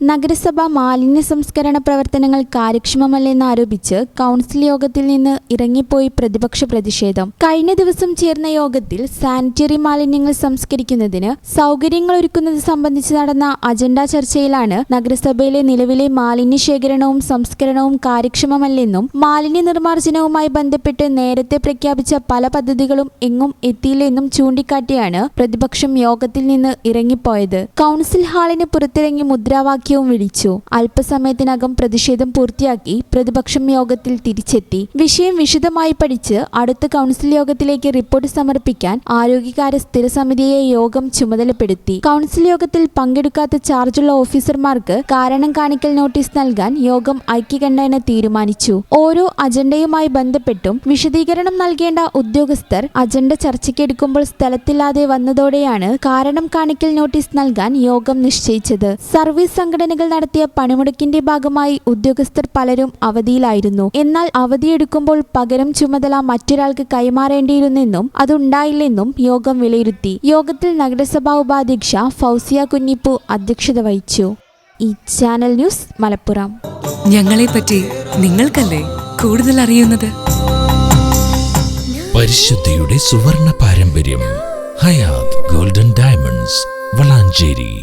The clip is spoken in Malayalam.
നഗരസഭ മാലിന്യ സംസ്കരണ പ്രവർത്തനങ്ങൾ കാര്യക്ഷമമല്ലെന്നാരോപിച്ച് കൗൺസിൽ യോഗത്തിൽ നിന്ന് ഇറങ്ങിപ്പോയി പ്രതിപക്ഷ പ്രതിഷേധം. കഴിഞ്ഞ ദിവസം ചേർന്ന യോഗത്തിൽ സാനിറ്ററി മാലിന്യങ്ങൾ സംസ്കരിക്കുന്നതിന് സൗകര്യങ്ങളൊരുക്കുന്നത് സംബന്ധിച്ച് നടന്ന അജണ്ട ചർച്ചയിലാണ് നഗരസഭയിലെ നിലവിലെ മാലിന്യ ശേഖരണവും സംസ്കരണവും കാര്യക്ഷമമല്ലെന്നും മാലിന്യ നിർമ്മാർജ്ജനവുമായി ബന്ധപ്പെട്ട് നേരത്തെ പ്രഖ്യാപിച്ച പല പദ്ധതികളും എങ്ങും എത്തിയില്ലെന്നും ചൂണ്ടിക്കാട്ടിയാണ് പ്രതിപക്ഷം യോഗത്തിൽ നിന്ന് ഇറങ്ങിപ്പോയത്. കൗൺസിൽ ഹാളിന് പുറത്തിറങ്ങി മുദ്രാവാക്യവും വിളിച്ചു. അല്പസമയത്തിനകം പ്രതിഷേധം പൂർത്തിയാക്കി പ്രതിപക്ഷം യോഗത്തിൽ തിരിച്ചെത്തി. വിഷയം വിശദമായി പഠിച്ച് അടുത്ത കൗൺസിൽ യോഗത്തിലേക്ക് റിപ്പോർട്ട് സമർപ്പിക്കാൻ ആരോഗ്യകാര്യ സ്ഥിര സമിതിയെ യോഗം ചുമതലപ്പെടുത്തി. കൗൺസിൽ യോഗത്തിൽ പങ്കെടുക്കാത്ത ചാർജുള്ള ഓഫീസർമാർക്ക് കാരണം കാണിക്കൽ നോട്ടീസ് നൽകാൻ യോഗം ഐക്യകണ്ഠേന തീരുമാനിച്ചു. ഓരോ അജണ്ടയുമായി ബന്ധപ്പെട്ടും വിശദീകരണം നൽകേണ്ട ഉദ്യോഗസ്ഥർ അജണ്ട ചർച്ചയ്ക്കെടുക്കുമ്പോൾ സ്ഥലത്തില്ലാതെ വന്നതോടെയാണ് കാരണം കാണിക്കൽ നോട്ടീസ് നൽകാൻ യോഗം നിശ്ചയിച്ചത്. സർവീസ് സംഘടനകൾ നടത്തിയ പണിമുടക്കിന്റെ ഭാഗമായി ഉദ്യോഗസ്ഥർ പലരും അവധിയിലായിരുന്നു. എന്നാൽ അവധിയെടുക്കുമ്പോൾ പകരം ചുമതല മറ്റൊരാൾക്ക് കൈമാറേണ്ടിയിരുന്നെന്നും അതുണ്ടായില്ലെന്നും യോഗം വിലയിരുത്തി. യോഗത്തിൽ നഗരസഭാ ഉപാധ്യക്ഷ ഫൗസിയ കുഞ്ഞിപ്പു അധ്യക്ഷത വഹിച്ചു. ഈ ചാനൽ ന്യൂസ് മലപ്പുറം. ഞങ്ങളെപ്പറ്റി നിങ്ങൾക്കല്ലേ കൂടുതൽ അറിയുന്നത്? പരിശുദ്ധിയുടെ സുവർണ പാരമ്പര്യം. Hayath golden diamonds, Valanchery.